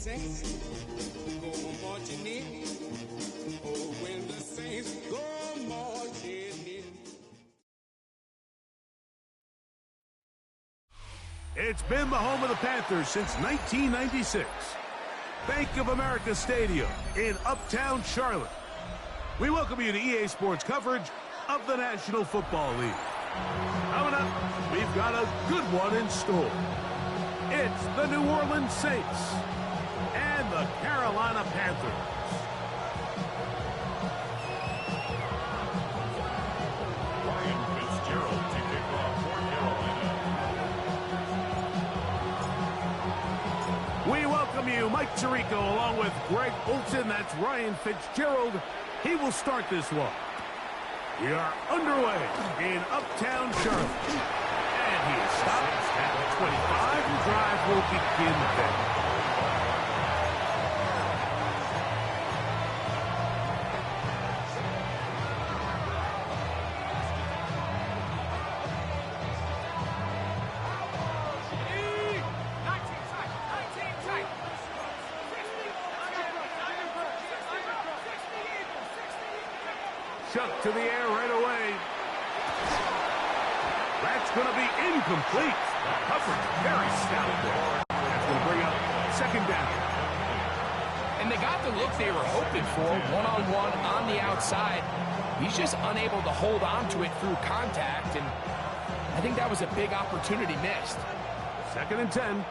saints go marching in. Oh, when the saints go marching in. It's been the home of the Panthers since 1996. Bank of America Stadium in Uptown Charlotte. We welcome you to EA Sports coverage of the National Football League. Coming up, we've got a good one in store. It's the New Orleans Saints and the Carolina Panthers. Ryan Fitzgerald to kick off for Carolina. We welcome you, Mike Tirico, along with Greg Olsen. That's Ryan Fitzgerald. He will start this one. We are underway in Uptown Charlotte. And he is stopped at the 25. The drive will begin then. Chuck to the air right away. That's going to be incomplete. Coverage very stout there. That's going to bring up second down. And they got the look they were hoping for, one-on-one on the outside. He's just unable to hold on to it through contact, and I think that was a big opportunity missed. Second and 10.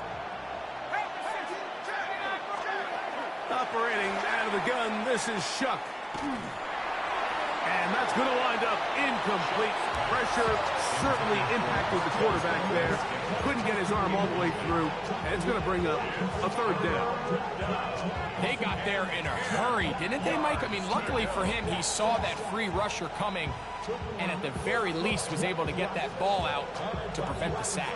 Operating out of the gun, this is Shuck. And that's going to wind up incomplete. Pressure certainly impacted the quarterback there. Couldn't get his arm all the way through. And it's going to bring up a third down. They got there in a hurry, didn't they, Mike? I mean, luckily for him, he saw that free rusher coming and at the very least was able to get that ball out to prevent the sack.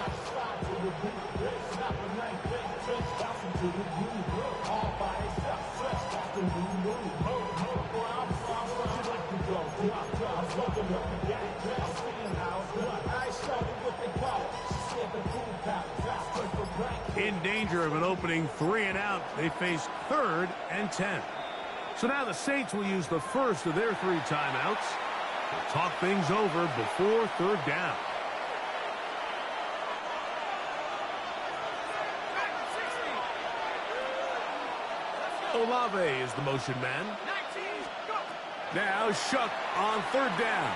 In danger of an opening 3 and out, they face 3rd and 10. So now the Saints will use the first of their 3 timeouts to talk things over before 3rd down. Olave is the motion man. Now Shuck on 3rd down.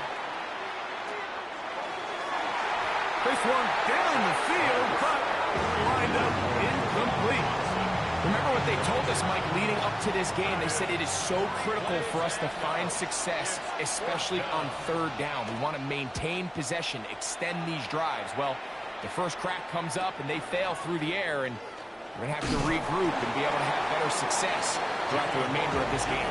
This one down the field, but lined up incomplete. Remember what they told us, Mike, leading up to this game. They said it is so critical for us to find success, especially on 3rd down. We want to maintain possession, extend these drives. Well, the first crack comes up and they fail through the air, and we're going to have to regroup and be able to have better success throughout the remainder of this game.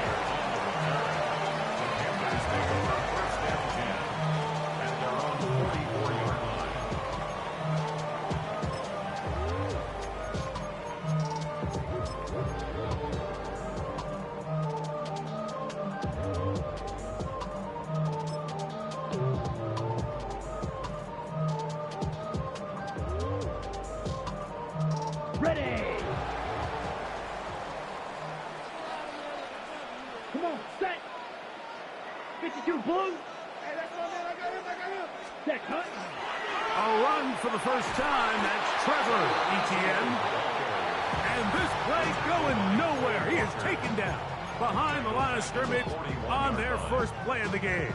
Ready! Come on, set! 52 blue! Hey, that's on there, I got him! Set, cut! A run for the first time, that's Trevor Etienne. And this play's going nowhere. He is taken down behind the line of scrimmage on their first play of the game.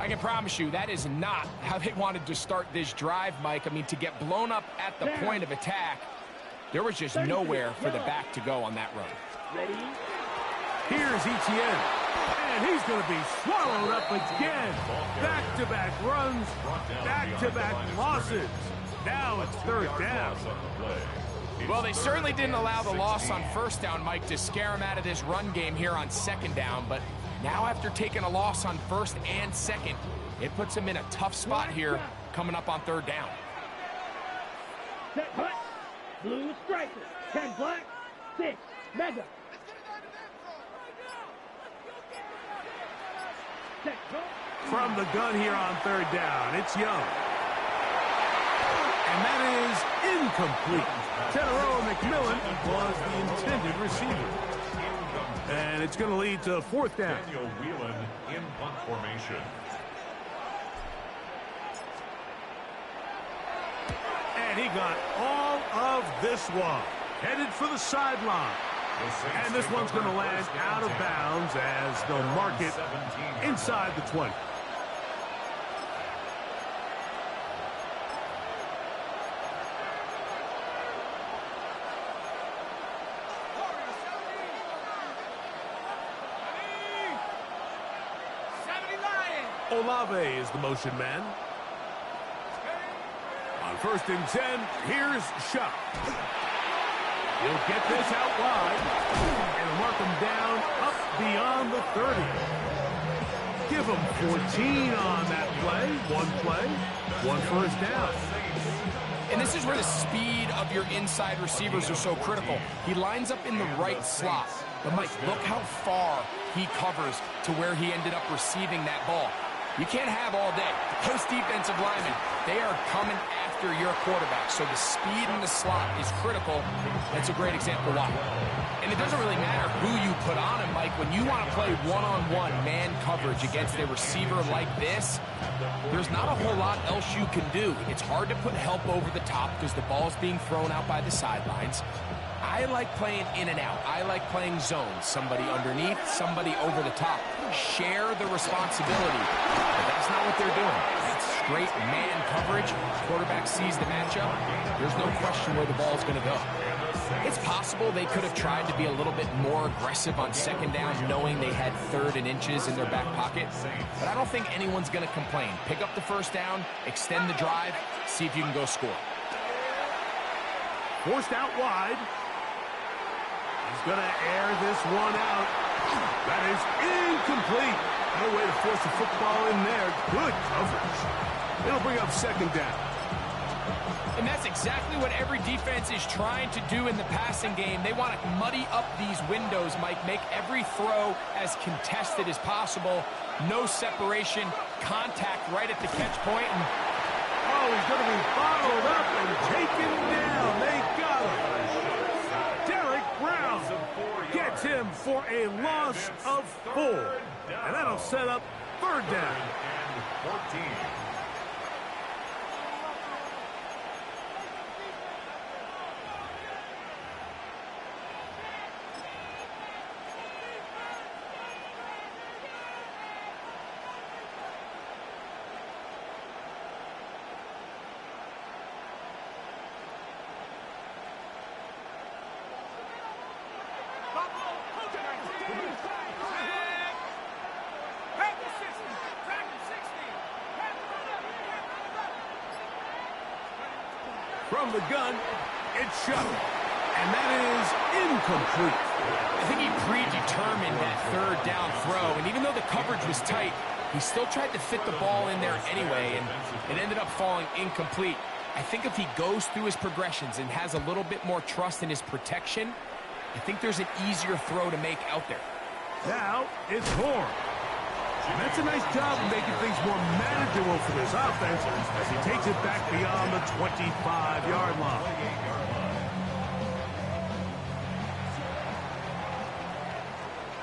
I can promise you that is not how they wanted to start this drive, Mike. I mean, to get blown up at the point of attack, there was just nowhere for the back to go on that run. Ready? Here's Etienne, and he's going to be swallowed up again. Back-to-back runs, back-to-back losses. Now it's 3rd down. Well, they certainly didn't allow the loss on 1st down, Mike, to scare him out of this run game here on 2nd down, but now after taking a loss on 1st and 2nd, it puts him in a tough spot here coming up on 3rd down. Set, cut! Blue striker, 10 black, 6 mega. Set, cut! From the gun here on 3rd down, it's Young. And that is incomplete. Teteroa McMillan was the intended receiver. And it's going to lead to 4th down. Daniel Whelan in punt formation. And he got all of this one. Headed for the sideline. And this one's going to land out of bounds as they'll mark it inside the 20. Olave is the motion man. On 1st and 10, here's Shuck. He'll get this out wide and mark him down up beyond the 30. Give him 14 on that play. One first down. And this is where the speed of your inside receivers are so critical. He lines up in the right slot. But, Mike, look how far he covers to where he ended up receiving that ball. You can't have all day. Those defensive linemen, they are coming after your quarterback. So the speed in the slot is critical. That's a great example why. And it doesn't really matter who you put on him, Mike. When you want to play one-on-one man coverage against a receiver like this, there's not a whole lot else you can do. It's hard to put help over the top because the ball's being thrown out by the sidelines. I like playing in and out. I like playing zones. Somebody underneath, somebody over the top. Share the responsibility. But that's not what they're doing. It's straight man coverage. Quarterback sees the matchup. There's no question where the ball's going to go. It's possible they could have tried to be a little bit more aggressive on 2nd down, knowing they had 3rd and inches in their back pocket. But I don't think anyone's going to complain. Pick up the 1st down, extend the drive, see if you can go score. Forced out wide. He's going to air this one out. That is incomplete. No way to force the football in there. Good coverage. It'll bring up 2nd down. And that's exactly what every defense is trying to do in the passing game. They want to muddy up these windows, Mike, make every throw as contested as possible. No separation, contact right at the catch point. And oh, he's going to be bottled up and taken down. They got him. Derek Brown gets him for a loss of 4. And that'll set up 3rd down. And 14. From the gun, it's Shuck. And that is incomplete. I think he predetermined that 3rd down throw, and even though the coverage was tight, he still tried to fit the ball in there anyway, and it ended up falling incomplete. I think if he goes through his progressions and has a little bit more trust in his protection, I think there's an easier throw to make out there. Now, it's Horn. And that's a nice job of making things more manageable for this offense as he takes it back beyond the 25-yard line.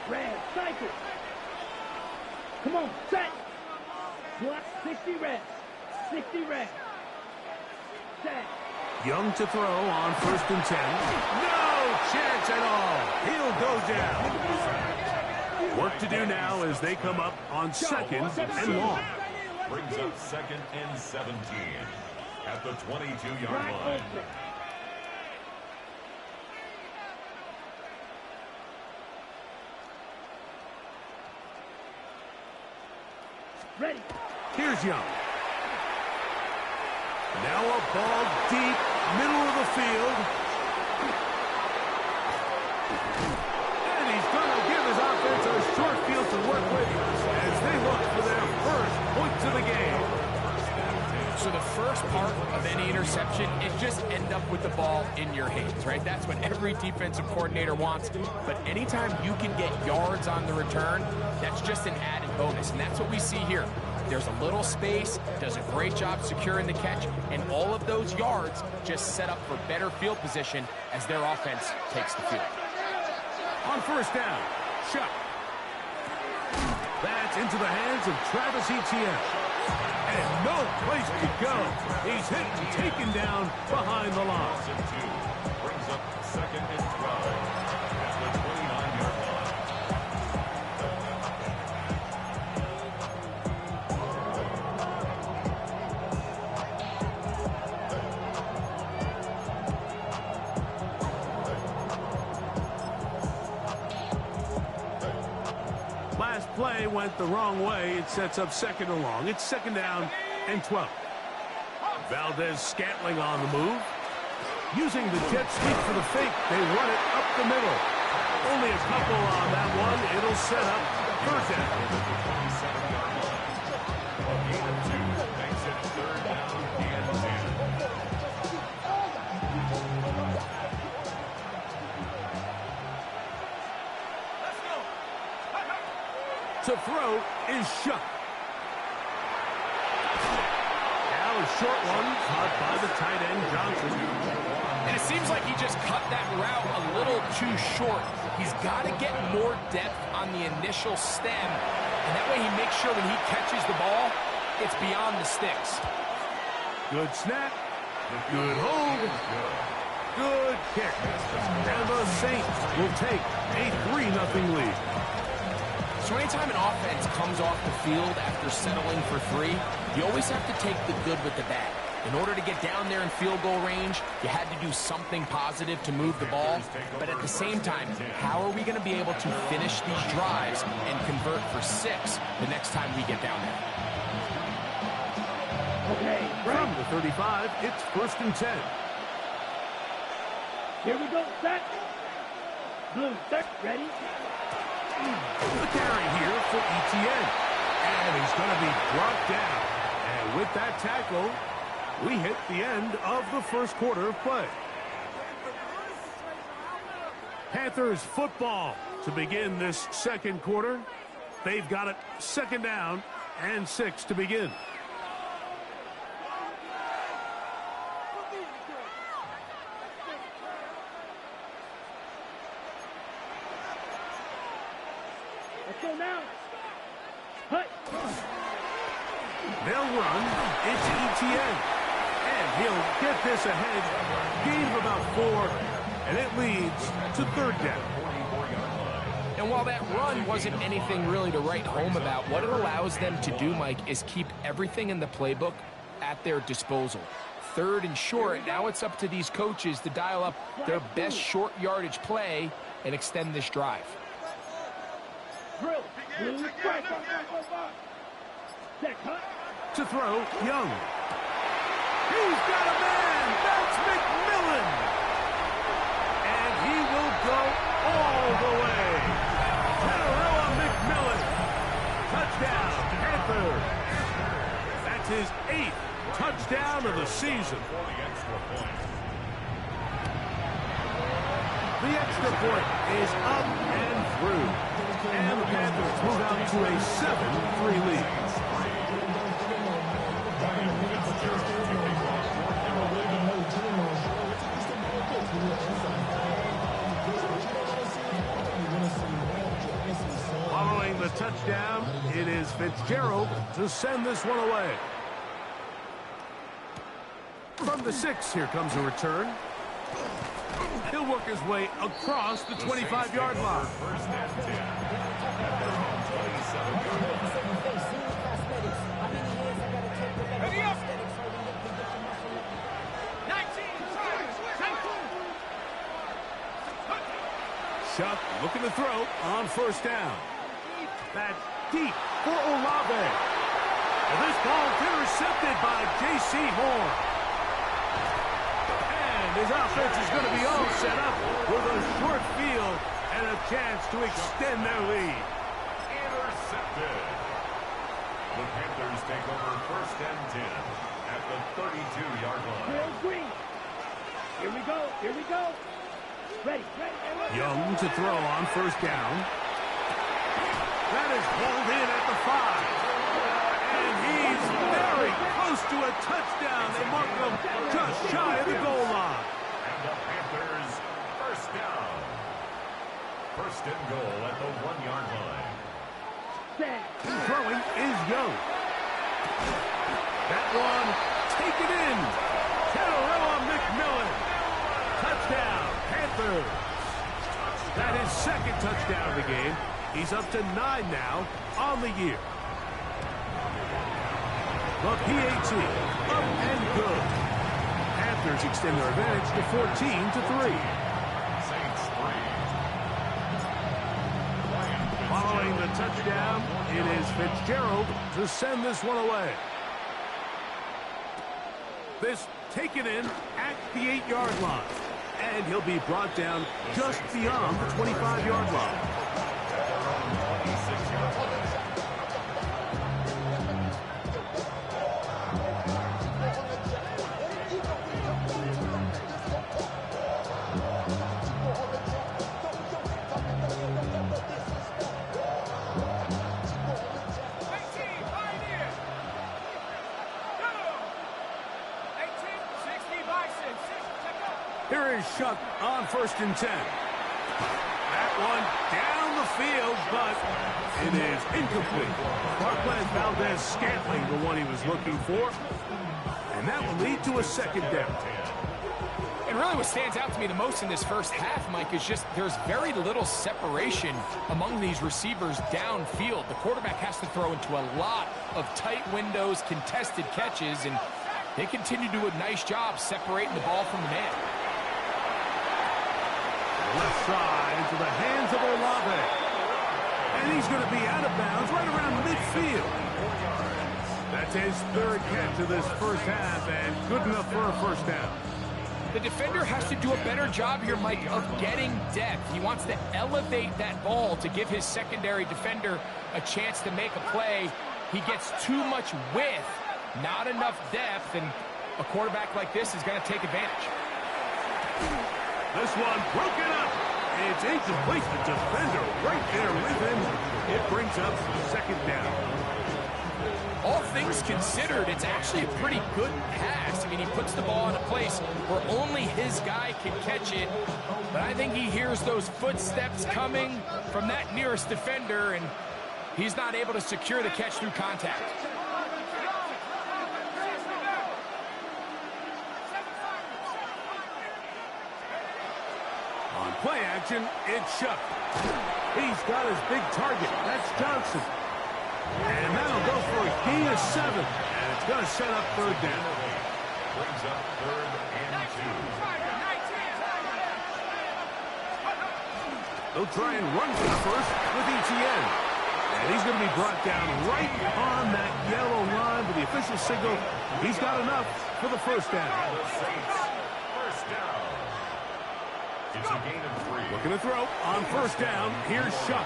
Red, cycle. Come on, set. Block 60 red. 60 red. Set. Young to throw on 1st and 10. No chance at all. He'll go down. Work to do now as they come up on 2nd and long. Brings up 2nd and 17 at the 22-yard line. Ready. Here's Young. Now a ball deep, middle of the field. And he's going to give his offense a short field to work with as they look for their first points of the game. So the first part of any interception is just end up with the ball in your hands, right? That's what every defensive coordinator wants. But anytime you can get yards on the return, that's just an added bonus. And that's what we see here. There's a little space, does a great job securing the catch, and all of those yards just set up for better field position as their offense takes the field. On first down, Shuck. That's into the hands of Travis Etienne. And no place to go. He's hit and taken down behind the line. Brings up 2nd and 12 at the 29-yard line. Last play went the wrong way. It sets up 2nd and long. It's 2nd down and 12. Valdez-Scantling on the move. Using the jet sweep for the fake, they run it up the middle. Only a couple on that one. It'll set up 3rd down. A gain of 2 makes it 3rd down and 10. To throw is Shuck. Now a short one caught by the tight end Johnson. And it seems like he just cut that route a little too short. He's got to get more depth on the initial stem, and that way he makes sure when he catches the ball, it's beyond the sticks. Good snap. Good hold. Good kick. And the Saints will take a 3-0 lead. So anytime an offense comes off the field after settling for 3, you always have to take the good with the bad. In order to get down there in field goal range, you had to do something positive to move the ball. But at the same time, how are we going to be able to finish these drives and convert for 6 the next time we get down there? Okay, From the 35, it's 1st and 10. here we go, set. Blue, set, ready. The carry here for Etienne. And he's going to be brought down. And with that tackle, we hit the end of the 1st quarter of play. Panthers football to begin this 2nd quarter. They've got it 2nd down and 6 to begin. Let's go now. Hut. They'll run. It's Etienne. And he'll get this ahead. Gain of about 4. And it leads to 3rd down. And while that run wasn't anything really to write home about, what it allows them to do, Mike, is keep everything in the playbook at their disposal. 3rd and short, now it's up to these coaches to dial up their best short yardage play and extend this drive. Drill. Blue, strike. Set, cut. To throw, Young. He's got a man. That's McMillan. And he will go all the way. Teteroa McMillan. Touchdown, Panthers. That's his 8th touchdown of the season. The extra point is up and through. And the Panthers move out to a 7-3 lead. Following the touchdown, it is Fitzgerald to send this one away. From the 6, here comes a return. He'll work his way across the 25-yard line. First and 10 at their own 27-yard Shuck looking to throw on 1st down. That's deep for Olave. And this ball's intercepted by J.C. Horn. And his offense is going to be all set up with a short field and a chance to extend their lead. intercepted. The Panthers take over 1st and 10 at the 32-yard line. Drill, green. Here we go. Here we go. Ready. Young to throw on 1st down. That is pulled in at the 5. And He's very close to a touchdown. They mark him just shy of the goal line. And the Panthers first down. First and goal at the 1-yard line. Throwing is Young. That one taken in. Terrell McMillan. Touchdown, Panthers. That is second touchdown of the game. He's up to 9 now on the year. The PAT, up and good. Panthers extend their advantage to 14-3. Saints 3. Following the touchdown, it is Fitzgerald to send this one away. This taken in at the 8-yard line. And he'll be brought down just beyond the 25-yard line. Here is Shuck on 1st and 10. That one down the field, but it is incomplete. Marquez Valdez-Scantling, the one he was looking for. And that will lead to a second down. And really what stands out to me the most in this first half, Mike, is just there's very little separation among these receivers downfield. The quarterback has to throw into a lot of tight windows, contested catches, and they continue to do a nice job separating the ball from the man. Left side into the hands of Olave. And he's going to be out of bounds right around midfield. That's his third catch of this first half, and good enough for a first down. The defender has to do a better job here, Mike, of getting depth. He wants to elevate that ball to give his secondary defender a chance to make a play. He gets too much width, not enough depth, and a quarterback like this is going to take advantage. This one broken up. It's incomplete. The defender right there with him. It brings up second down. All things considered, it's actually a pretty good pass. I mean, he puts the ball in a place where only his guy can catch it. But I think he hears those footsteps coming from that nearest defender, and he's not able to secure the catch through contact. On play action, it's Shuck. He's got his big target. That's Johnson. And that'll go for a gain of 7. And it's going to set up third down. Brings up 3rd and 2. They'll try and run for the first with Etienne. And he's going to be brought down right on that yellow line with the official signal. He's got enough for the first down. The Saints first down. It's a gain of 3. Looking to throw on first down. Here's Shuck.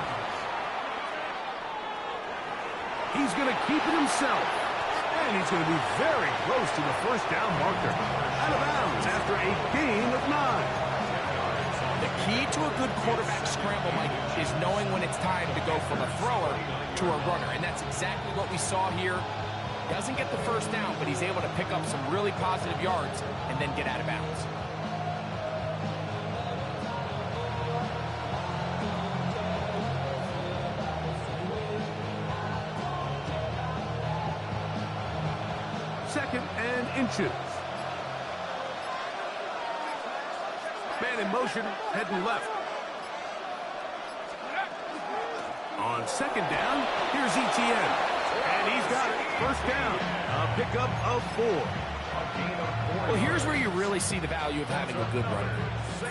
He's going to keep it himself. And he's going to be very close to the first down marker. Out of bounds after a gain of 9. The key to a good quarterback scramble, Mike, is knowing when it's time to go from a thrower to a runner. And that's exactly what we saw here. Doesn't get the first down, but he's able to pick up some really positive yards and then get out of bounds. Second and inches. Man in motion, heading left. On second down, here's Etienne. And he's got it. First down. A pickup of 4. Well, here's where you really see the value of having a good runner.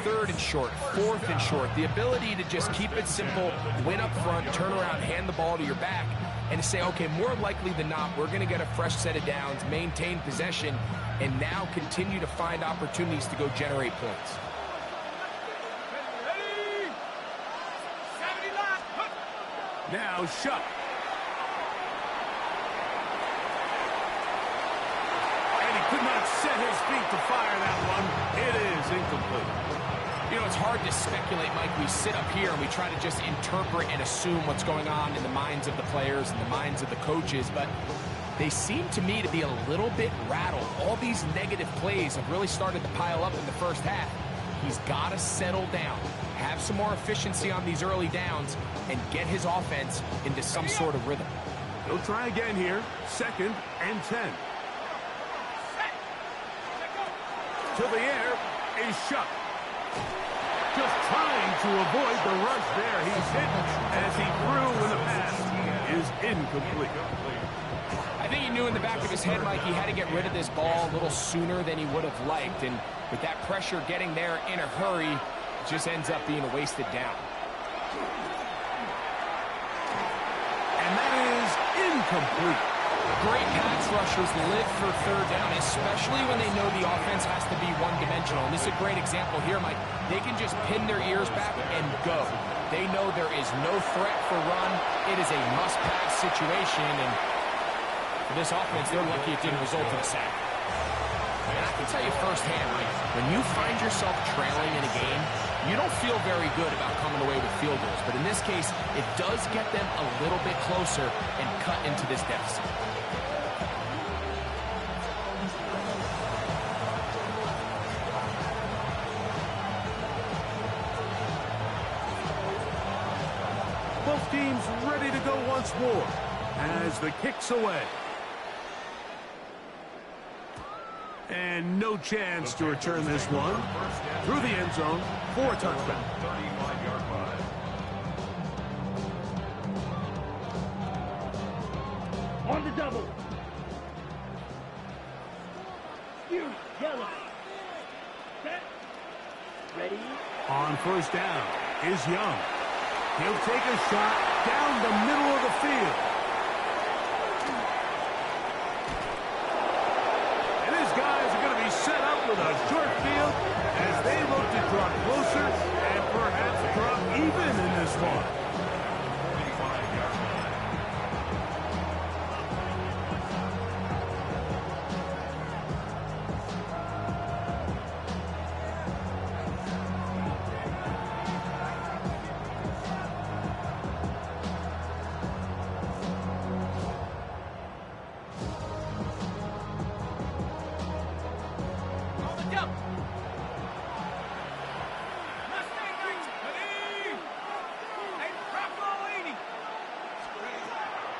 3rd and short, 4th and short. The ability to just keep it simple, win up front, turn around, hand the ball to your back, and to say, okay, more likely than not, we're going to get a fresh set of downs, maintain possession, and now continue to find opportunities to go generate points. Now Shuck. And he could not set his feet to fire that one. It is incomplete. You know, it's hard to speculate, Mike. We sit up here and we try to just interpret and assume what's going on in the minds of the players and the minds of the coaches, but they seem to me to be a little bit rattled. All these negative plays have really started to pile up in the first half. He's got to settle down, have some more efficiency on these early downs, and get his offense into some sort of rhythm. He'll try again here. 2nd and 10. To the air is shot. Just trying to avoid the rush there. He's hit as he threw when the pass is incomplete. I think he knew in the back of his head, Mike, he had to get rid of this ball a little sooner than he would have liked. And with that pressure getting there in a hurry, it just ends up being a wasted down. And that is incomplete. Great pass rushers live for third down, especially when they know the offense has to be one-dimensional. And this is a great example here, Mike. They can just pin their ears back and go. They know there is no threat for run. It is a must-pass situation, and for this offense, they're lucky it didn't result in a sack. And I can tell you firsthand, Mike, when you find yourself trailing in a game, you don't feel very good about coming away with field goals. But in this case, it does get them a little bit closer and cut into this deficit. Both teams ready to go once more as the kick's away. And no chance to return this one. Through the end zone for a touchdown. 35-yard line. On the double. You yellow. Set. Ready. On first down is Young. He'll take a shot down the middle of the field. And his guys are going to be set up with a short field as they look to draw closer and perhaps drop even in this one. 45-yard line.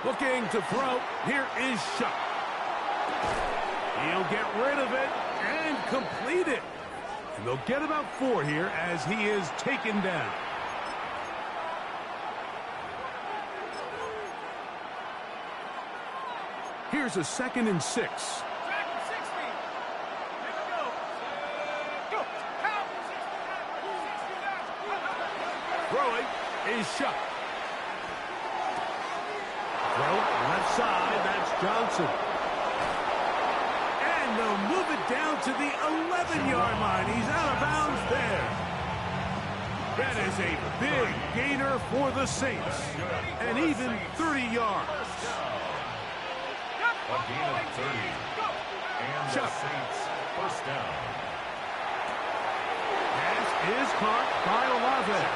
Looking to throw. Here is Shuck. He'll get rid of it and complete it. And they'll get about 4 here as he is taken down. Here's a 2nd and 6. Throwing is Shuck. Throw left side, that's Johnson. And they'll move it down to the 11-yard line. He's out of bounds there. That is a big gainer for the Saints. And even 30 yards. A gain of 30. And the Chuck. Saints first down. Pass is caught by Olave.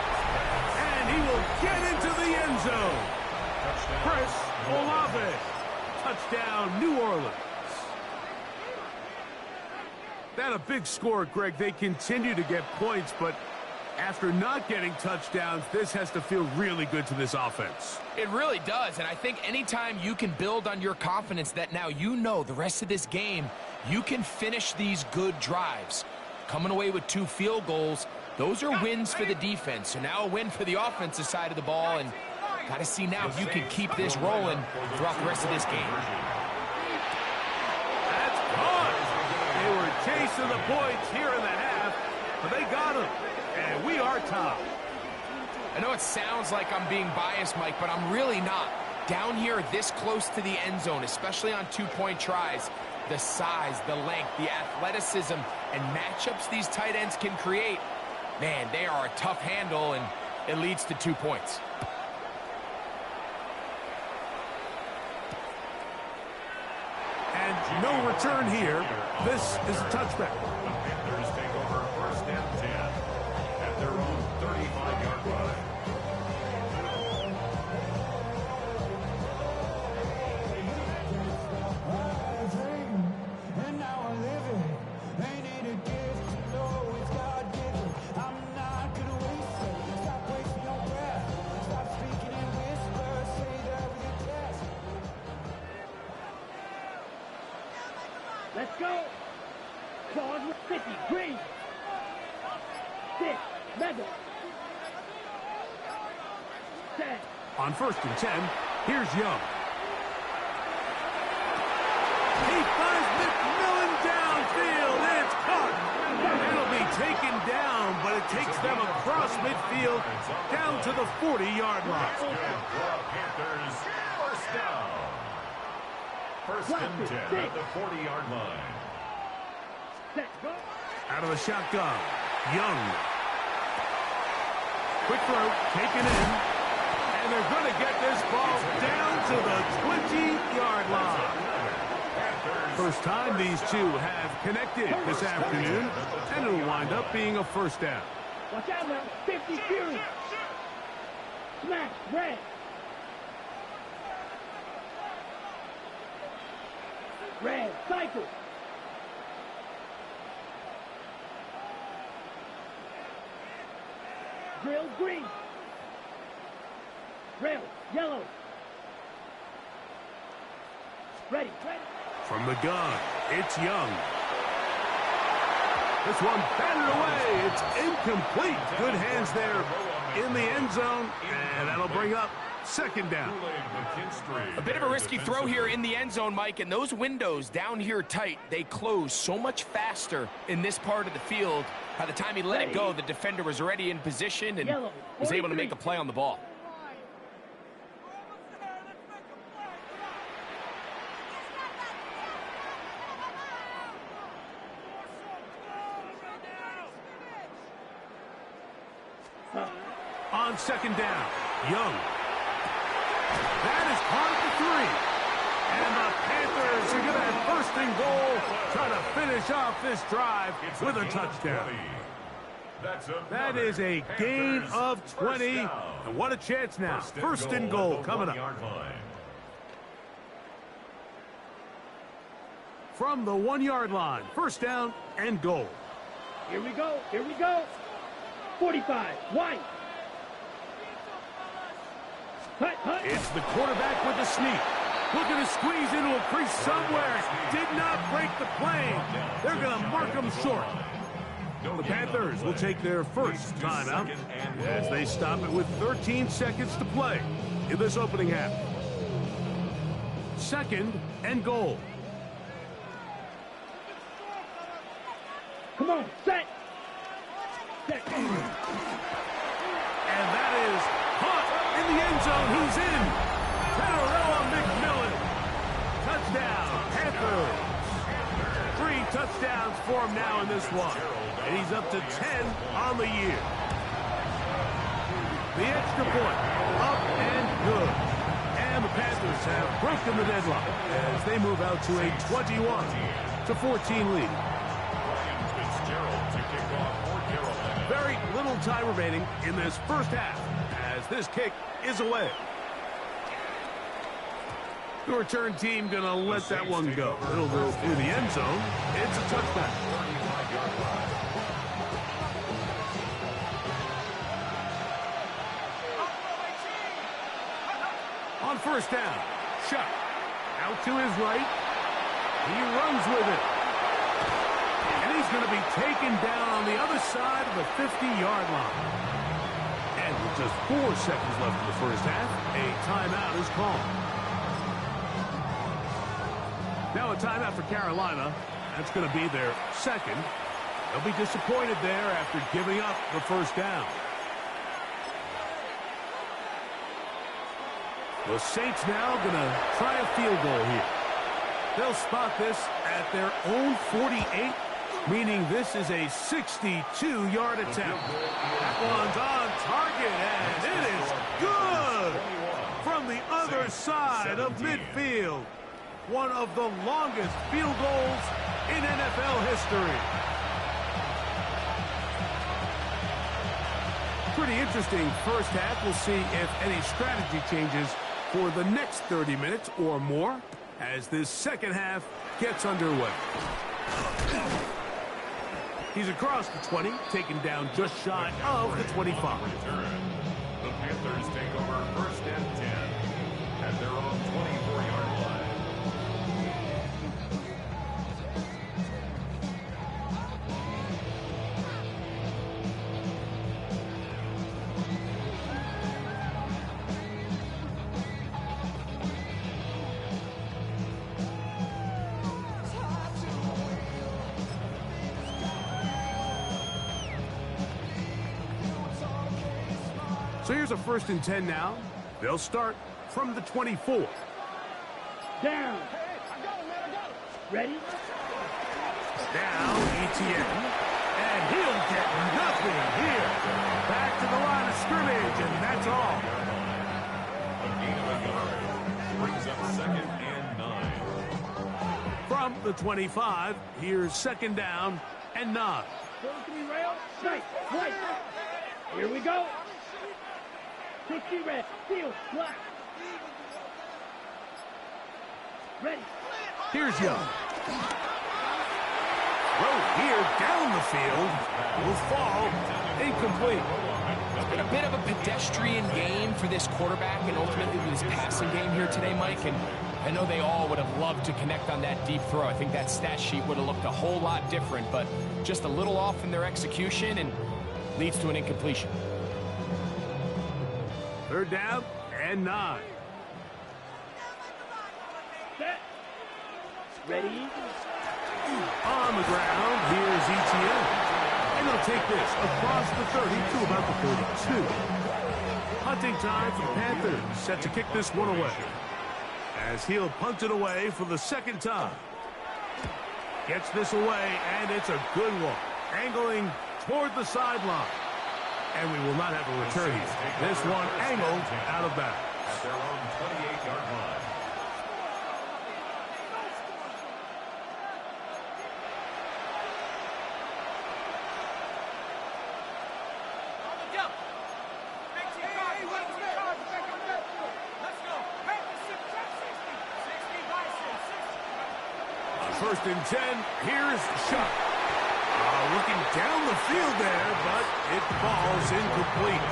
And he will get into the end zone. Chris Olave. Touchdown, New Orleans. That a big score, Greg. They continue to get points, but after not getting touchdowns, this has to feel really good to this offense. It really does, and I think anytime you can build on your confidence that now you know the rest of this game, you can finish these good drives. Coming away with 2 field goals, those are wins for the defense. So now a win for the offensive side of the ball, and got to see now if you can keep this rolling throughout the rest of this game. That's gone. They were chasing the points here in the half, but they got them. And we are top. I know it sounds like I'm being biased, Mike, but I'm really not. Down here this close to the end zone, especially on 2-point tries, the size, the length, the athleticism, and matchups these tight ends can create, man, they are a tough handle, and it leads to 2 points. And no return here. This is a touchback. The Panthers take over first and 10 at their own 35-yard line. Jaws with 50. Green. 6. Level. 10. On 1st and 10, here's Young. He finds McMillan downfield, and it's caught. It'll be taken down, but it takes them across midfield down to the 40-yard line. Panthers, first down. 1st and 10 at the 40-yard line. Set. Go. Out of the shotgun, Young. Quick throw, taken in. And they're going to get this ball down to the 20-yard line. First time these two have connected this afternoon, and it'll wind up being a first down. Watch out now. 50 Fury. Smash. Red. Red. Cycle. Drill. Green. Rail. Yellow. Ready. Ready. From the gun, it's Young. This one batted away. It's incomplete. Good hands there in the end zone, and that'll bring up 2nd down. A bit of a risky throw here in the end zone, Mike, and those windows down here tight, they close so much faster in this part of the field. By the time he let it go, the defender was already in position and was able to make a play on the ball. On 2nd down, Young. That is caught at the 3. And the Panthers are going to have 1st and goal, trying to finish off this drive with a touchdown. That is a gain of 20. And what a chance now. 1st and goal coming up. From the 1-yard line, 1st down and goal. Here we go. Here we go. 45. White. It's the quarterback with the sneak. Looking to squeeze into a crease somewhere. Did not break the plane. They're going to mark him short. The Panthers will take their first timeout as they stop it with 13 seconds to play in this opening half. 2nd and goal. Come on, set. Set. And that is caught in the end zone. He's in. Tetairoa McMillan. Touchdown, Panthers. 3 touchdowns for him now in this one. And he's up to 10 on the year. The extra point, up and good. And the Panthers have broken the deadlock as they move out to a 21-14 lead. Very little time remaining in this first half as this kick is away. The return team going to let that one go. It'll go through the end zone. It's a touchback. On 1st down, Shuck out to his right. He runs with it. And he's going to be taken down on the other side of the 50-yard line. And with just 4 seconds left in the first half, a timeout is called. Now a timeout for Carolina. That's going to be their 2nd. They'll be disappointed there after giving up the first down. The Saints now going to try a field goal here. They'll spot this at their own 48, meaning this is a 62-yard attempt. That one's on target, and it is good from the other side of midfield. One of the longest field goals in NFL history. Pretty interesting first half. We'll see if any strategy changes for the next 30 minutes or more as this second half gets underway. He's across the 20, taken down just shy of the 25. The Panthers take over 1st and 10 at their own 24-yard line. So here's a 1st and 10 now. They'll start from the 24. Down. Ready? Down, Etienne. And he'll get nothing here. Back to the line of scrimmage, and that's all. A gain of a yard. Brings up 2nd and 9. From the 25, here's 2nd down and 9. 43 rail. Straight. Right. Here we go. 60 red. Field. Black. Ready. Here's Young. Throw here down the field. Will fall. Incomplete. It's been a bit of a pedestrian game for this quarterback and ultimately this passing game here today, Mike. And I know they all would have loved to connect on that deep throw. I think that stat sheet would have looked a whole lot different, but just a little off in their execution and leads to an incompletion. 3rd down and 9. Set. Ready. On the ground, here's Etienne. And they'll take this across the 30 to about the 32. Hunting time for the Panthers, set to kick this one away. As he'll punt it away for the 2nd time. Gets this away, and it's a good one. Angling toward the sideline. And we will not have a return here. This one angled out of bounds. At their own 28-yard line. On 1st and 10, here's Shuck. Looking down the field there, but it falls incomplete.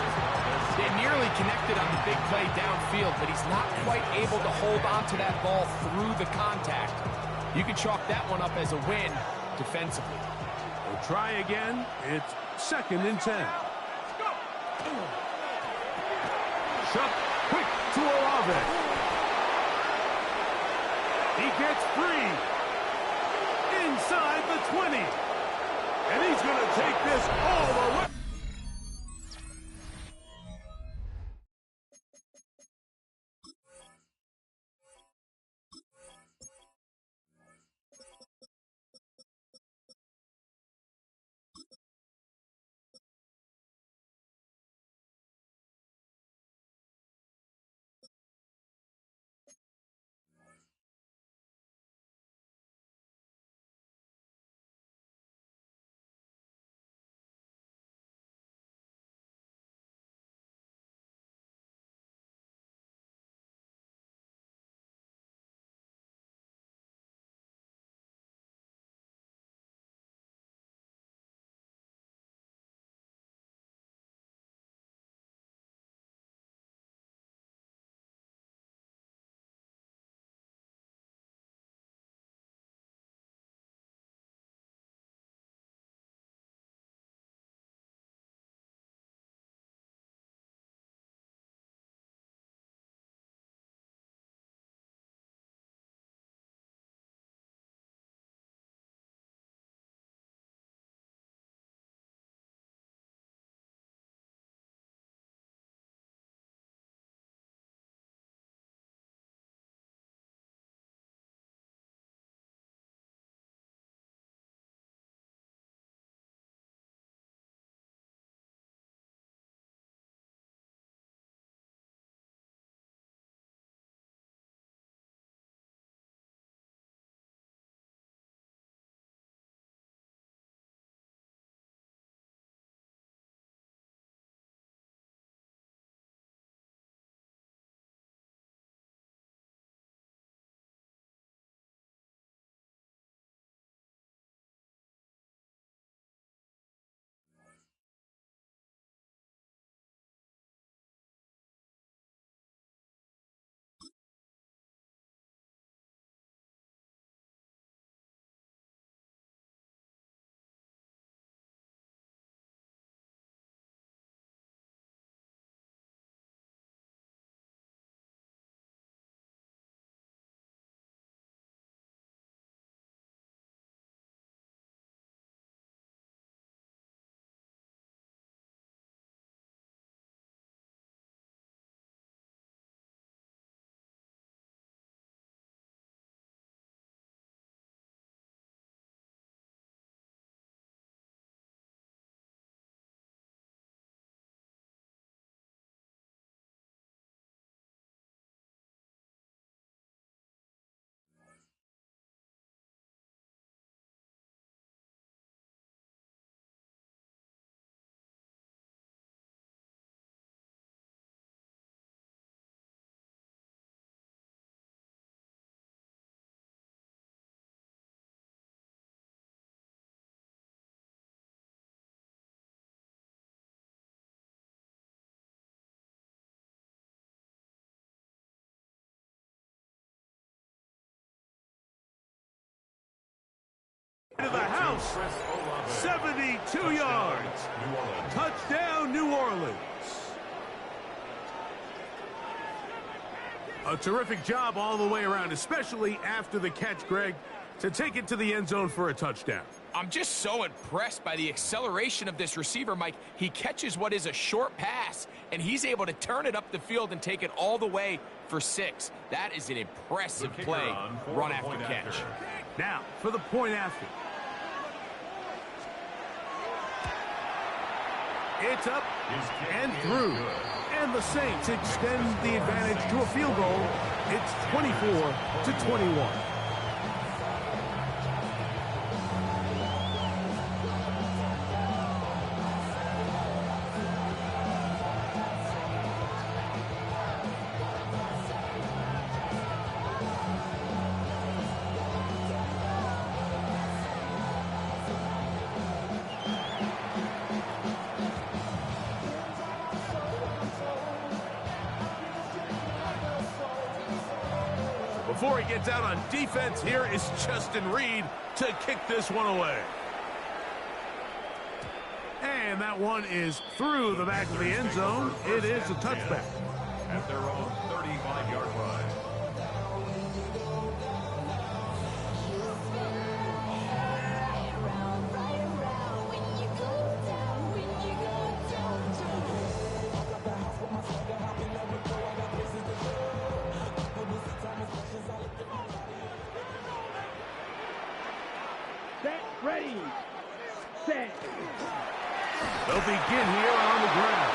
They nearly connected on the big play downfield, but he's not quite able to hold on to that ball through the contact. You can chalk that one up as a win defensively. We'll try again. It's 2nd and 10. Shuck quick to Olave. He gets free inside the 20. And he's going to take this all the way. To the house. 72 yards. Touchdown, New Orleans. A terrific job all the way around, especially after the catch, Greg, to take it to the end zone for a touchdown. I'm just so impressed by the acceleration of this receiver, Mike. He catches what is a short pass, and he's able to turn it up the field and take it all the way for 6. That is an impressive play, run after catch. Now, for the point after. It's up and through. And the Saints extend the advantage to a field goal. It's 24-21. Before he gets out on defense, here is Justin Reed to kick this one away. And that one is through the back of the end zone. It is a touchback. At their own 35-yard line. Ready, set. They'll begin here on the ground.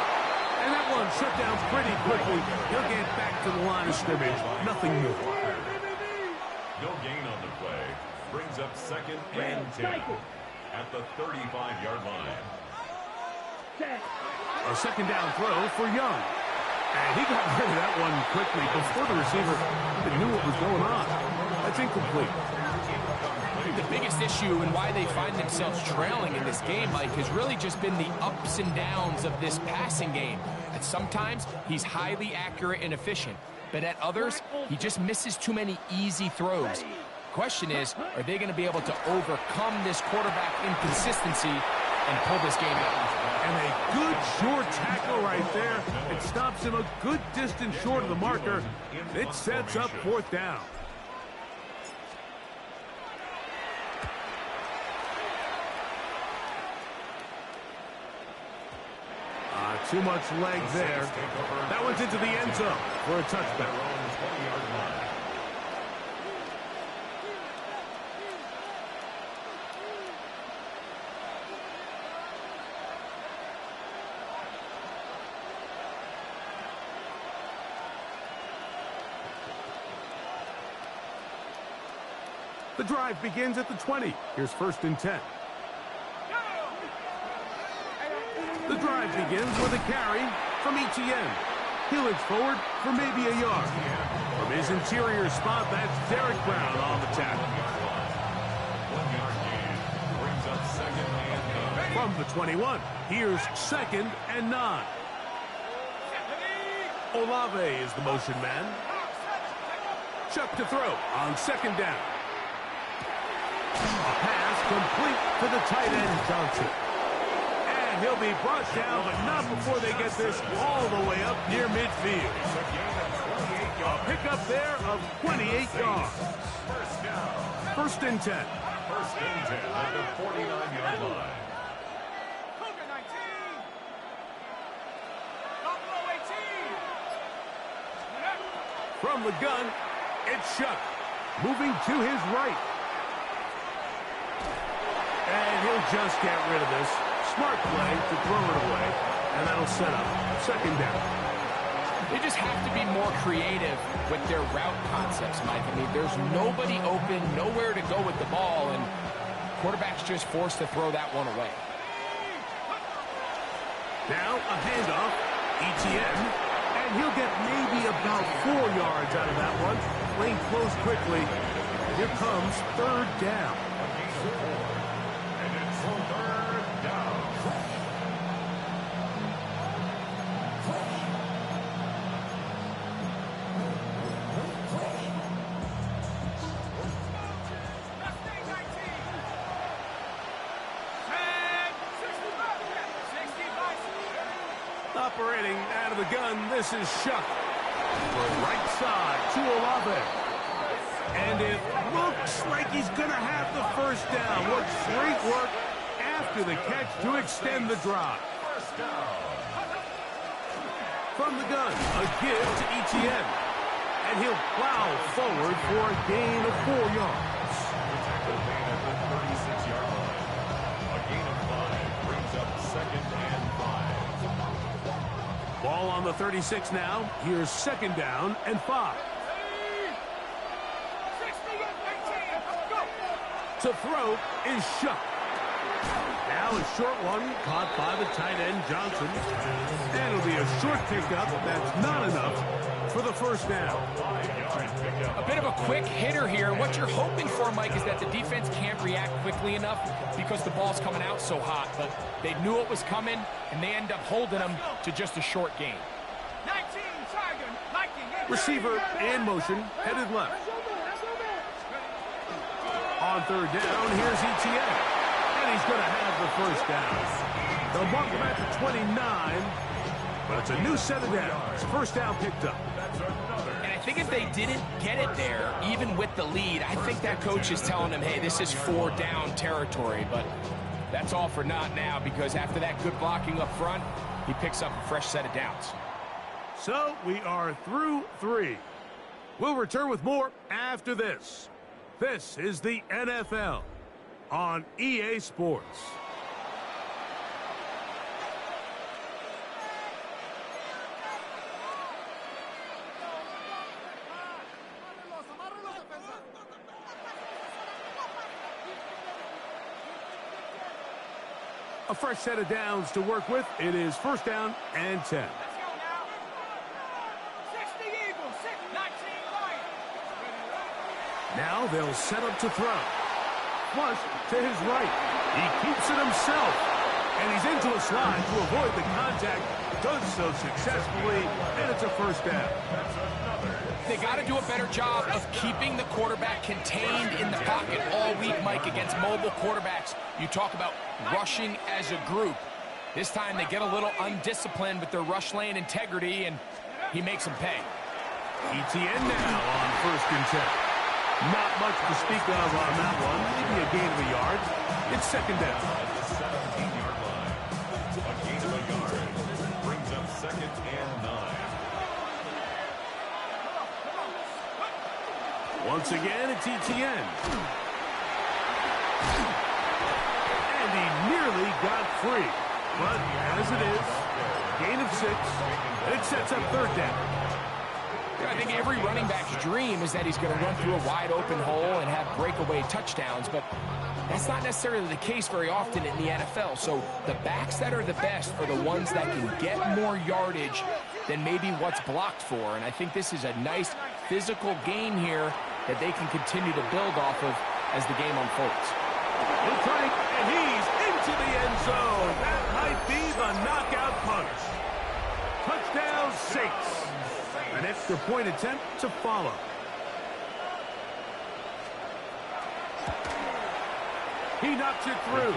And that one shut down pretty quickly. He'll get back to the line of scrimmage. Nothing more. No gain on the play. Brings up 2nd and 10 at the 35-yard line. Set. A second down throw for Young. And he got rid of that one quickly before the receiver even knew what was going on. That's incomplete. The biggest issue and why they find themselves trailing in this game, Mike, has really just been the ups and downs of this passing game. And sometimes he's highly accurate and efficient, but at others, he just misses too many easy throws. Question is, are they going to be able to overcome this quarterback inconsistency and pull this game out? And a good short tackle right there. It stops him a good distance short of the marker. It sets up 4th down. Too much leg there. That one's into the end zone for a touchback. The drive begins at the 20. Here's 1st and 10. The drive begins with a carry from Etienne. He looks forward for maybe a yard. From his interior spot, that's Derek Brown on the tackle. 1-yard gain. Brings up 2nd and 9. From the 21, here's 2nd and 9. Olave is the motion man. Chuck to throw on 2nd down. A pass complete to the tight end, Johnson. And he'll be brought down, but not before they get this all the way up near midfield. A pickup there of 28 yards. 1st and 10. 1st and 10 at the 49-yard line. From the gun, it's Chuck. Moving to his right. And he'll just get rid of this. Smart play to throw it away. And that'll set up 2nd down. They just have to be more creative with their route concepts, Mike. I mean, there's nobody open, nowhere to go with the ball, and quarterback's just forced to throw that one away. Now a handoff. Etienne. And he'll get maybe about 4 yards out of that one. Playing close quickly. Here comes 3rd down. And it's 3rd down. Operating out of the gun, this is Shuck. For right side to Olave. And it looks like he's going to have the first down. What great work after the catch to extend the drive. From the gun, a give to Etienne. And he'll plow forward for a gain of 4 yards. The tackle made at the 36-yard line. A gain of 5 brings up 2nd and 5. Ball on the 36 now. Here's 2nd down and 5. To throw is Shuck. Now a short one caught by the tight end Johnson. And it'll be a short pickup. That's not enough for the first down. A bit of a quick hitter here. What you're hoping for, Mike, is that the defense can't react quickly enough because the ball's coming out so hot. But they knew it was coming, and they end up holding them to just a short gain. Receiver in motion, headed left. On 3rd down, here's Etienne. And he's going to have the first down. They'll mark him at the 29, but it's a new set of downs. First down picked up. And I think if they didn't get it there, even with the lead, I think that coach is telling them, hey, this is 4-down territory. But that's all for naught now, because after that good blocking up front, he picks up a fresh set of downs. So we are through 3. We'll return with more after this. This is the NFL on EA Sports. A fresh set of downs to work with. It is 1st down and 10. Now they'll set up to throw. Flush to his right. He keeps it himself. And he's into a slide to avoid the contact. Does so successfully, and it's a first down. They got to do a better job of keeping the quarterback contained in the pocket all week, Mike, against mobile quarterbacks. You talk about rushing as a group. This time they get a little undisciplined with their rush lane integrity, and he makes them pay. Etienne now on 1st and 10. Not much to speak of on that one. Maybe a gain of a yard. It's 2nd down. At the 17-yard line. A gain of a yard brings up 2nd and 9. Once again, it's Etienne. And he nearly got free. But as it is, gain of 6. It sets up 3rd down. I think every running back's dream is that he's going to run through a wide-open hole and have breakaway touchdowns, but that's not necessarily the case very often in the NFL. So the backs that are the best are the ones that can get more yardage than maybe what's blocked for, and I think this is a nice physical game here that they can continue to build off of as the game unfolds. He'll try, and he's into the end zone. That might be the knockout punch. Touchdown, Saints. An extra point attempt to follow. He knocks it through.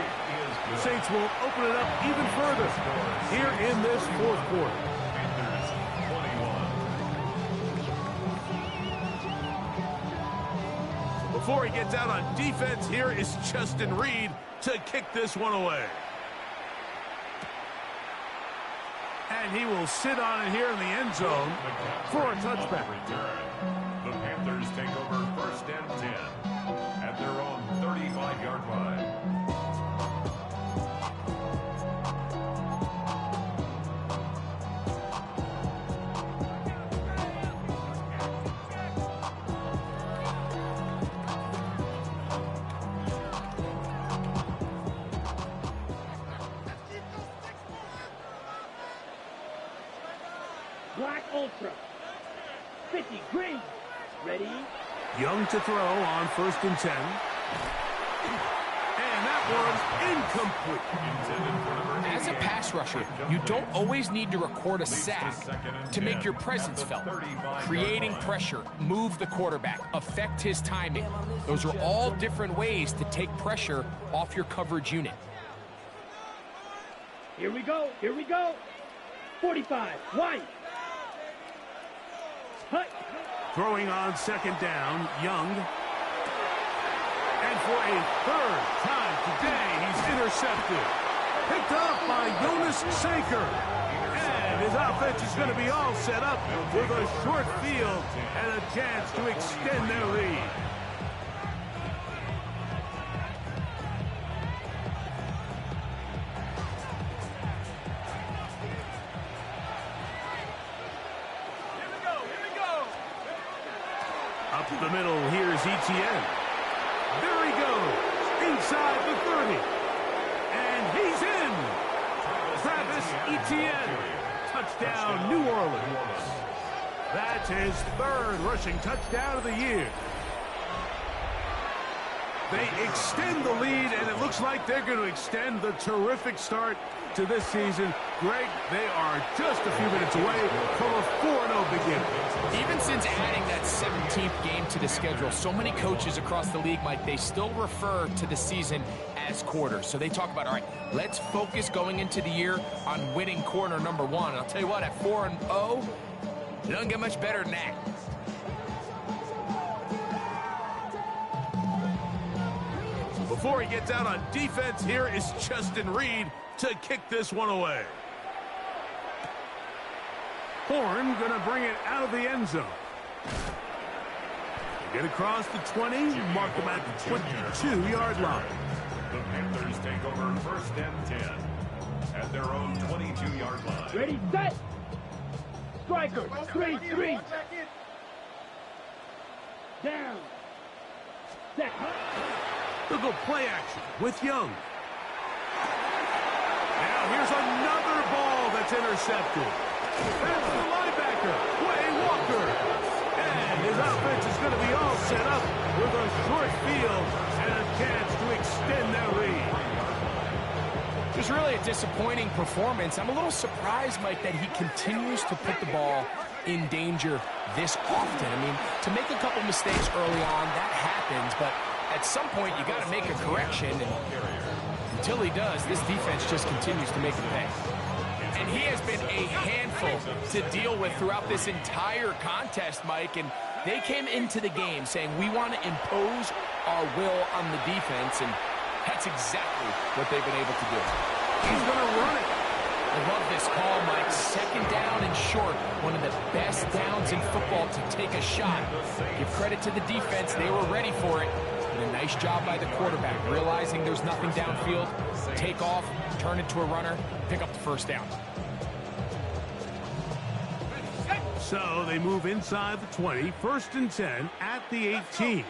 Saints will open it up even further here in this 4th quarter. Panthers 21. Before he gets out on defense, here is Justin Reed to kick this one away. And he will sit on it here in the end zone for a touchback. The Panthers take over 1st and 10 at their own 35-yard line. Black Ultra. 50 green. Ready? Young to throw on 1st and 10. And that one's incomplete. As a pass rusher, you don't always need to record a sack to make your presence felt. Creating pressure, move the quarterback, affect his timing. Those are all different ways to take pressure off your coverage unit. Here we go. Here we go. 45, wide. Hut. Throwing on second down, Young. And for a third time today, he's intercepted. Picked up by Jonas Sanker. And his offense is going to be all set up with a short field and a chance to extend their lead. Up the middle, here's Etienne. There he goes, inside the 30. And he's in. Travis Etienne, touchdown New Orleans. That's his third rushing touchdown of the year. They extend the lead, and it looks like they're going to extend the terrific start to this season. Greg, they are just a few minutes away from a 4-0 beginning. Even since adding that 17th game to the schedule, so many coaches across the league, Mike, they still refer to the season as quarters. So they talk about, all right, let's focus going into the year on winning quarter number one. And I'll tell you what, at 4-0, it doesn't get much better than that. Before he gets out on defense, here is Justin Reed to kick this one away. Horn going to bring it out of the end zone. Get across the 20, mark them at the 22-yard line. The Panthers take over first and 10 at their own 22-yard line. Ready, set. Striker, 3-3. Down. Set. They'll go play action with Young. Now here's another ball that's intercepted. That's the linebacker, Quay Walker. And his offense is going to be all set up with a short field and a chance to extend their lead. Just really a disappointing performance. I'm a little surprised, Mike, that he continues to put the ball in danger this often. I mean, to make a couple mistakes early on, that happens, but at some point you got to make a correction, and until he does, this defense just continues to make it pay. And he has been a handful to deal with throughout this entire contest, Mike, and they came into the game saying we want to impose our will on the defense, and that's exactly what they've been able to do. He's going to run it. I love this call, Mike. Second down and short. One of the best downs in football to take a shot. Give credit to the defense. They were ready for it. And a nice job by the quarterback, realizing there's nothing downfield. Take off, turn it to a runner, pick up the first down. So they move inside the 20, first and 10 at the 18.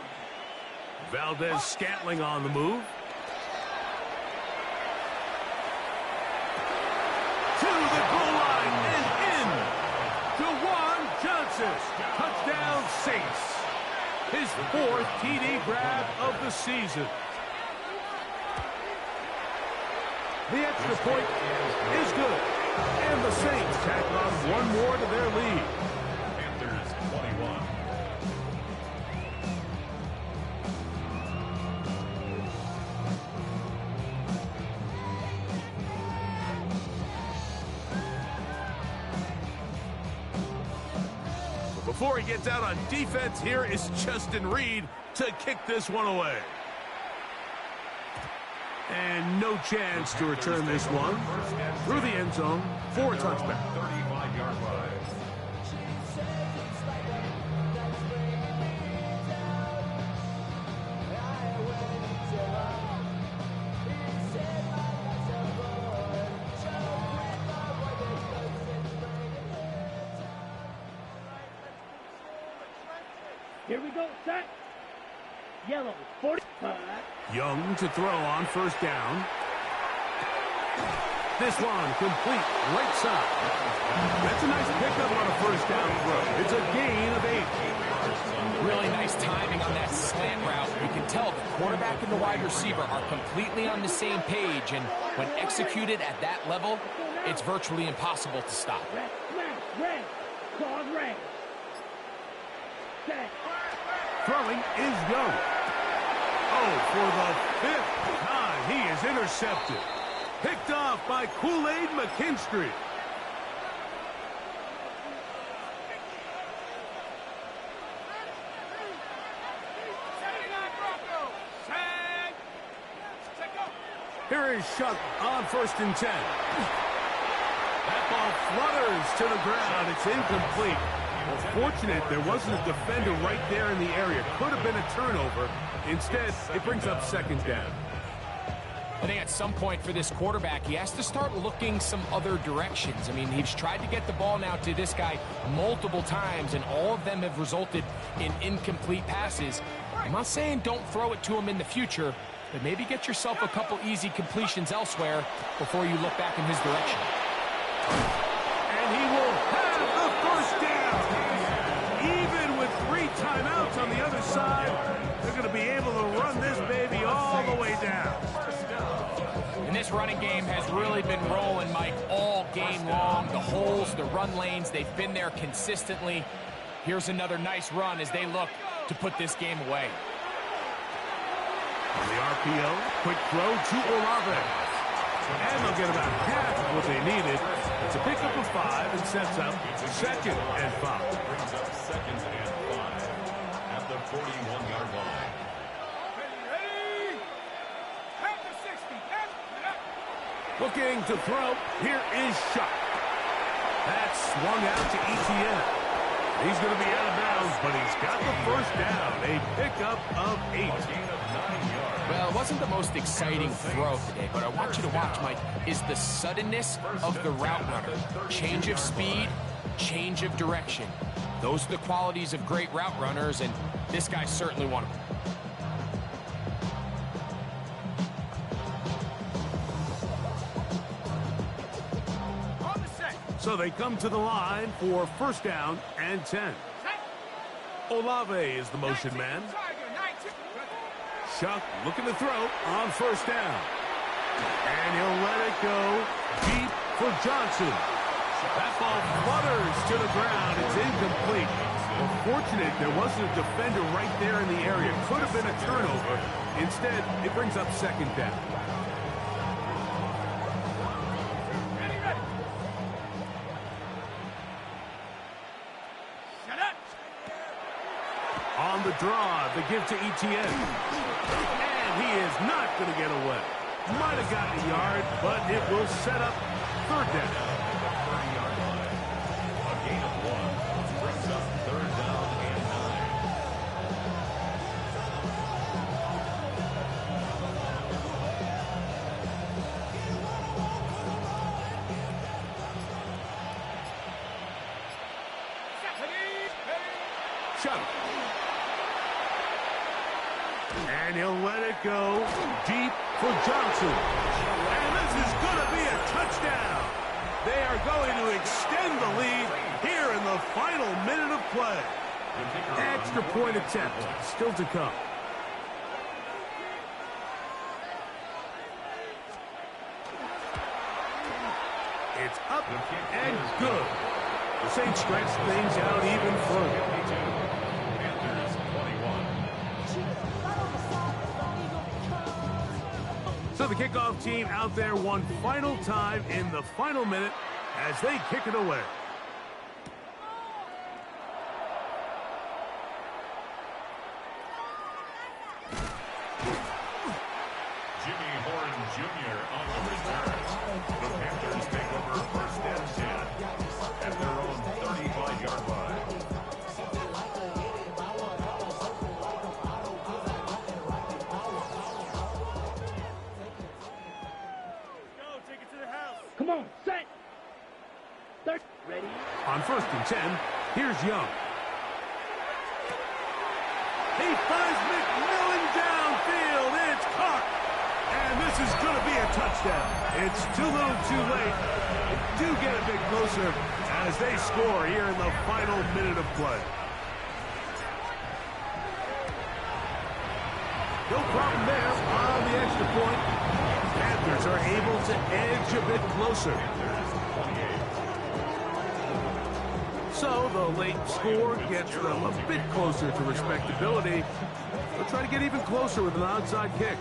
Valdez-Scantling on the move. To the goal line and in. Jawan Johnson. Touchdown Saints. His fourth TD grab of the season. The extra point is good. And the Saints tack on one more to their lead. Panthers 21. Before he gets out on defense, here is Justin Reed to kick this one away. And no chance to return this one through the end zone for a touchback. 35-yard line. Here we go, set. Yellow, 45. Young to throw on first down. This one complete right side. That's a nice pickup on a first down throw. It's a gain of 8. Really nice timing on that slant route. You can tell the quarterback and the wide receiver are completely on the same page, and when executed at that level, it's virtually impossible to stop. Red, smash, red. Call red. Set. Throwing is Young. Oh, for the 5th time, he is intercepted. Picked off by Kool-Aid McKinstry. Here is Shuck on 1st and 10. That ball flutters to the ground. It's incomplete. Well, fortunate there wasn't a defender right there in the area. Could have been a turnover. Instead, it brings up 2nd down. I think at some point for this quarterback, he has to start looking some other directions. I mean, he's tried to get the ball now to this guy multiple times, and all of them have resulted in incomplete passes. I'm not saying don't throw it to him in the future, but maybe get yourself a couple easy completions elsewhere before you look back in his direction. And he will have the 1st down. Even with 3 timeouts on the other side, they're going to be able to run this baby all the way down. And this running game has really been rolling, Mike, all game long. The holes, the run lanes, they've been there consistently. Here's another nice run as they look to put this game away. On the RPO, quick throw to Olave. And they'll get about half of what they needed. It's a pickup of 5 and sets up 2nd and 5. Brings up 2nd and 5 at the 41-yard line. Looking to throw. Here is Shuck. That's swung out to Etienne. He's going to be out of bounds, but he's got the 1st down. A pickup of 8. Well, it wasn't the most exciting throw today, but I want you to watch, Mike, is the suddenness of the route runner. Change of speed, change of direction. Those are the qualities of great route runners, and this guy's certainly one of them. So they come to the line for 1st down and 10. Olave is the motion man. Shuck looking to throw on 1st down. And he'll let it go deep for Johnson. That ball flutters to the ground. It's incomplete. Well, fortunate there wasn't a defender right there in the area. Could have been a turnover. Instead, it brings up 2nd down. On the draw, the give to Etienne. And he is not going to get away. Might have gotten a yard, but it will set up 3rd down. A gain of 1 brings up 3rd down and 9. Shuck. And he'll let it go deep for Johnson. And this is going to be a touchdown. They are going to extend the lead here in the final minute of play. Extra point attempt still to come. It's up and good. The Saints stretch things out even further. So the kickoff team out there one final time in the final minute as they kick it away. Jimmy Horn Jr. on the return. The Panthers take over 1st and 10 at their own 35-yard line. Come on, set. Third. Ready. On 1st and 10, here's Young. He finds McMillan downfield. It's caught. And this is going to be a touchdown. It's too little too late. They do get a bit closer as they score here in the final minute of play. No problem there on the extra point. Panthers are able to edge a bit closer. So the late score gets them a bit closer to respectability. They'll try to get even closer with an onside kick.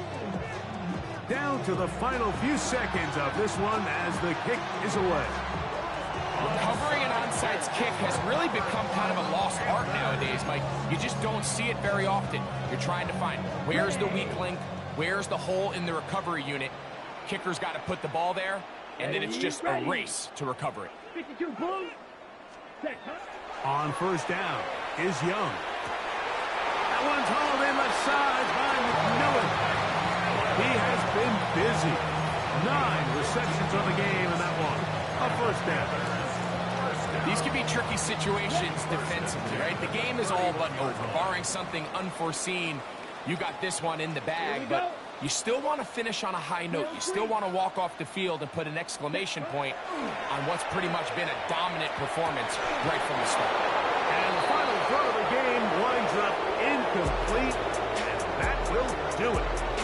Down to the final few seconds of this one as the kick is away. Recovering an onside kick has really become kind of a lost art nowadays, Mike. You just don't see it very often. You're trying to find where's the weak link, where's the hole in the recovery unit. Kicker's got to put the ball there, and then it's just a race to recover it. 52 Blue. Set cut. On first down is Young. That one's hauled in left side by McMillan. He has been busy. 9 receptions on the game, and that one, a first down. These can be tricky situations defensively, right? The game is all but over. Barring something unforeseen, you got this one in the bag, but you still want to finish on a high note. You still want to walk off the field and put an exclamation point on what's pretty much been a dominant performance right from the start. And the final throw of the game winds up incomplete, and that will do it.